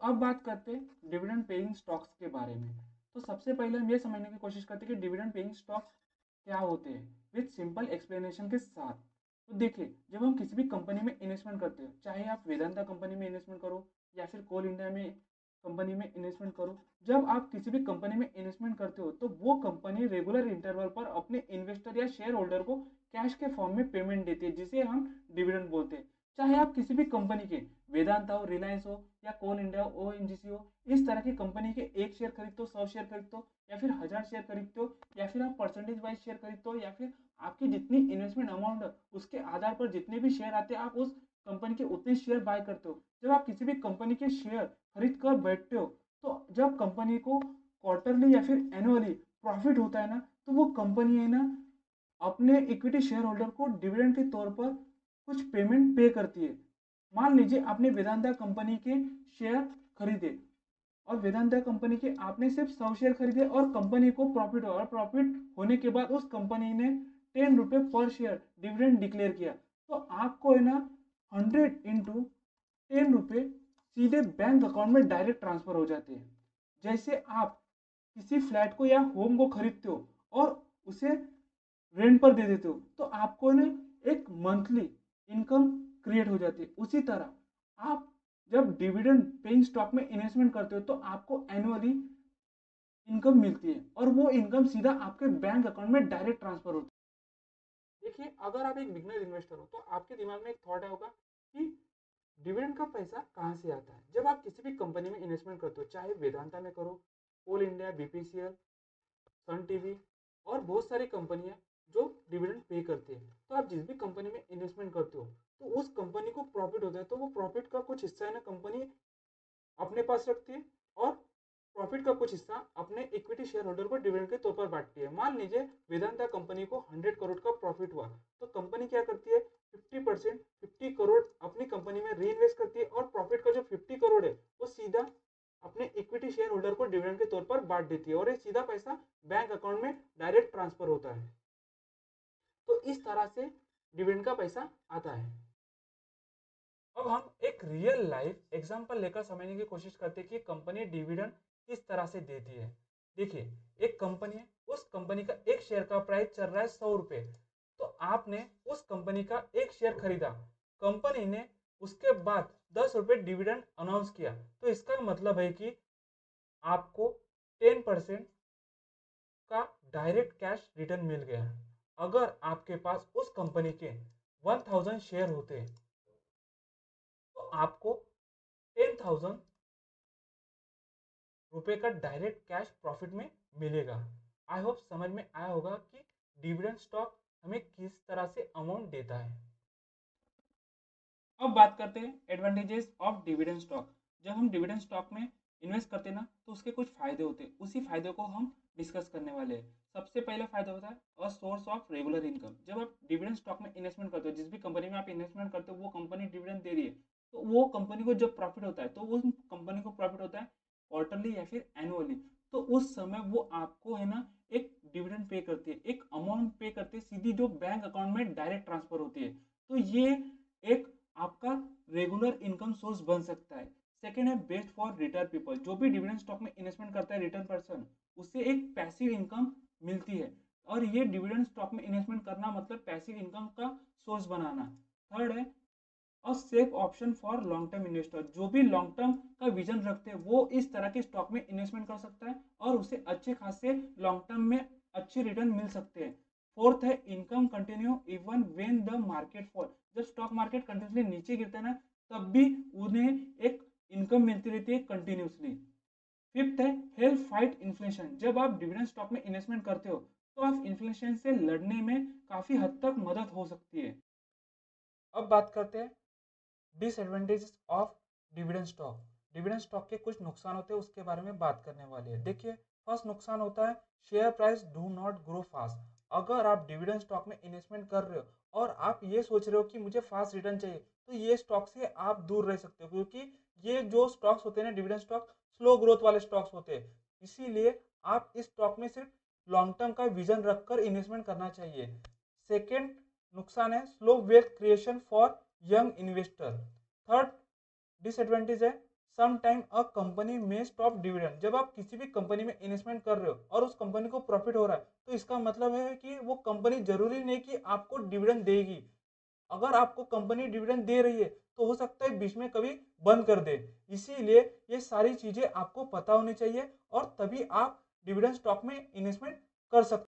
अब बात करते हैं डिविडेंड पेइंग स्टॉक्स के बारे में। तो सबसे पहले हम ये समझने की कोशिश करते हैं कि डिविडेंड पेइंग स्टॉक क्या होते हैं, विथ सिंपल एक्सप्लेनेशन के साथ। तो देखिए, जब हम किसी भी कंपनी में इन्वेस्टमेंट करते हो, चाहे आप वेदांता कंपनी में इन्वेस्टमेंट करो या फिर कोल इंडिया में कंपनी में इन्वेस्टमेंट करो, जब आप किसी भी कंपनी में इन्वेस्टमेंट करते हो तो वो कंपनी रेगुलर इंटरवल पर अपने इन्वेस्टर या शेयर होल्डर को कैश के फॉर्म में पेमेंट देती है, जिसे हम डिविडेंड बोलते हैं। चाहे आप किसी भी कंपनी के वेदांता हो, रिलायंस हो या कोल इंडिया ओ एनजीसी हो, इस तरह की कंपनी के एक शेयर खरीदते हो, 100 शेयर खरीदते हो या फिर 1000 शेयर खरीदते हो, या फिर आप परसेंटेज वाइज शेयर खरीदते हो, या फिर आपकी जितनी इन्वेस्टमेंट अमाउंट है उसके आधार पर जितने भी शेयर आते हैं आप उस कंपनी के उतने शेयर बाय करते हो। जब आप किसी भी कंपनी के शेयर खरीद कर बैठते हो, तो जब कंपनी को क्वार्टरली या फिर एनुअली प्रॉफिट होता है ना, तो वो कंपनी है ना अपने इक्विटी शेयर होल्डर को डिविडेंड के तौर पर कुछ पेमेंट पे करती है। मान लीजिए आपने वेदांता कंपनी के शेयर खरीदे और वेदांता कंपनी के आपने सिर्फ 100 शेयर खरीदे और कंपनी को प्रॉफिट हुआ, और प्रॉफिट होने के बाद उस कंपनी ने 10 रुपये पर शेयर डिविडेंड डिक्लेयर किया, तो आपको है ना 100 इंटू 10 रुपये सीधे बैंक अकाउंट में डायरेक्ट ट्रांसफर हो जाते हैं। जैसे आप किसी फ्लैट को या होम को खरीदते हो और उसे रेंट पर दे देते हो, तो आपको ना एक मंथली इनकम क्रिएट हो जाती है। उसी तरह आप जब डिविडेंड पेइंग स्टॉक में इन्वेस्टमेंट करते हो तो आपको एनुअली इनकम मिलती है और वो इनकम सीधा आपके बैंक अकाउंट में डायरेक्ट ट्रांसफर होती है। देखिए, अगर आप एक बिगनर इन्वेस्टर हो तो आपके दिमाग में एक थॉट होगा कि डिविडेंड का पैसा कहाँ से आता है। जब आप किसी भी कंपनी में इन्वेस्टमेंट करते हो, चाहे वेदांता में करो, कोल इंडिया, बीपीसीएल, सन टीवी और बहुत सारी कंपनियां जो डिविडेंड पे करती है, तो आप जिस भी कंपनी में इन्वेस्टमेंट करते हो तो उस कंपनी को प्रॉफिट होता है, तो वो प्रॉफिट का कुछ हिस्सा है ना कंपनी अपने पास रखती है और प्रॉफिट का कुछ हिस्सा अपने इक्विटी शेयर होल्डर को डिविडेंड के तौर पर बांटती है। मान लीजिए वेदांता कंपनी को 100 करोड़ का प्रॉफिट हुआ, तो कंपनी क्या करती है, 50% 50 करोड़ अपनी कंपनी में री इन्वेस्ट करती है और प्रॉफिट का जो 50 करोड़ है वो सीधा अपने इक्विटी शेयर होल्डर को डिविडेंड के तौर पर बांट देती है और ये सीधा पैसा बैंक अकाउंट में डायरेक्ट ट्रांसफर होता है। तो इस तरह से डिविडेंड का पैसा आता है। अब हम एक रियल लाइफ एग्जांपल लेकर समझने की कोशिश करते हैं कि कंपनी डिविडेंड किस तरह से देती है। देखिए, एक कंपनी है, उस कंपनी का एक शेयर का प्राइस चल रहा है 100 रुपये, तो आपने उस कंपनी का एक शेयर खरीदा, कंपनी ने उसके बाद 10 रुपये डिविडेंड अनाउंस किया, तो इसका मतलब है कि आपको 10% का डायरेक्ट कैश रिटर्न मिल गया। अगर आपके पास उस कंपनी के 1000 शेयर होते तो आपको 10,000 रुपये का डायरेक्ट कैश प्रॉफिट में मिलेगा। आई होप समझ में आया होगा कि डिविडेंड स्टॉक हमें किस तरह से अमाउंट देता है। अब बात करते हैं एडवांटेजेस ऑफ डिविडेंड स्टॉक। जब हम डिविडेंड स्टॉक में इन्वेस्ट करते हैं ना, तो उसके कुछ फायदे होते हैं, उसी फायदे को हम डिस्कस करने वाले हैं। सबसे पहला फायदा होता है a source of regular income. जब आप डिविडेंड स्टॉक में इन्वेस्टमेंट करते हो, जिस भी कंपनी में आप इन्वेस्टमेंट करते हो वो कंपनी डिविडेंड दे रही है, तो वो कंपनी को जब प्रॉफिट होता है तो उस कंपनी को प्रॉफिट होता है क्वार्टरली या फिर एनुअली, तो उस समय वो आपको है ना एक डिविडेंड पे करती है, एक अमाउंट पे करती है सीधी, जो बैंक अकाउंट में डायरेक्ट ट्रांसफर होती है। तो ये एक आपका रेगुलर इनकम सोर्स बन सकता है। सेकेंड है बेस्ट फॉर रिटायर पीपल। जो भी डिविडेंड स्टॉक में इन्वेस्टमेंट करता है रिटर्न पर्सन, उससे एक पैसिव इनकम मिलती है, और ये डिविडेंड स्टॉक में इन्वेस्टमेंट करना मतलब पैसिव इनकम का सोर्स बनाना। थर्ड है और safe option for long term investor. जो भी लॉन्ग टर्म का विजन रखते हैं वो इस तरह के स्टॉक में इन्वेस्टमेंट कर सकता है और उसे अच्छे खासे लॉन्ग टर्म में अच्छे रिटर्न मिल सकते हैं। फोर्थ है income continue even when the market fall. जब स्टॉक मार्केट कंटिन्यूसली नीचे गिरता है ना, तब भी उन्हें एक इनकम मिलती रहती है कंटिन्यूसली। फिफ्थ है हेल्प फाइट इन्फ्लेशन। जब आप डिविडेंड स्टॉक में इन्वेस्टमेंट करते हो तो आप इन्फ्लेशन से लड़ने में काफी हद तक मदद हो सकती है। अब बात करते हैं disadvantages of dividend stock. Dividend stock के कुछ नुकसान होते हैं, उसके बारे में बात करने वाले हैं। देखिए, फर्स्ट नुकसान होता है share price do not grow fast. अगर आप डिविडेंड स्टॉक में इन्वेस्टमेंट कर रहे हो और आप ये सोच रहे हो कि मुझे फास्ट रिटर्न चाहिए, तो ये स्टॉक से आप दूर रह सकते हो, क्योंकि ये जो स्टॉक्स होते हैं ना डिविडेंड स्टॉक, स्लो ग्रोथ वाले स्टॉक्स होते हैं। इसीलिए आप इस स्टॉक में सिर्फ लॉन्ग टर्म का विजन रखकर इन्वेस्टमेंट करना चाहिए। सेकेंड नुकसान है slow wealth creation for young investor. Third disadvantage है सम टाइम अ कंपनी में स्टॉप डिविडेंड। जब आप किसी भी कंपनी में इन्वेस्टमेंट कर रहे हो और उस कंपनी को प्रॉफिट हो रहा है, तो इसका मतलब है कि वो कंपनी जरूरी नहीं कि आपको डिविडेंड देगी। अगर आपको कंपनी डिविडेंड दे रही है तो हो सकता है बीच में कभी बंद कर दे। इसीलिए ये सारी चीजें आपको पता होनी चाहिए और तभी आप डिविडेंड स्टॉक में इन्वेस्टमेंट कर सकते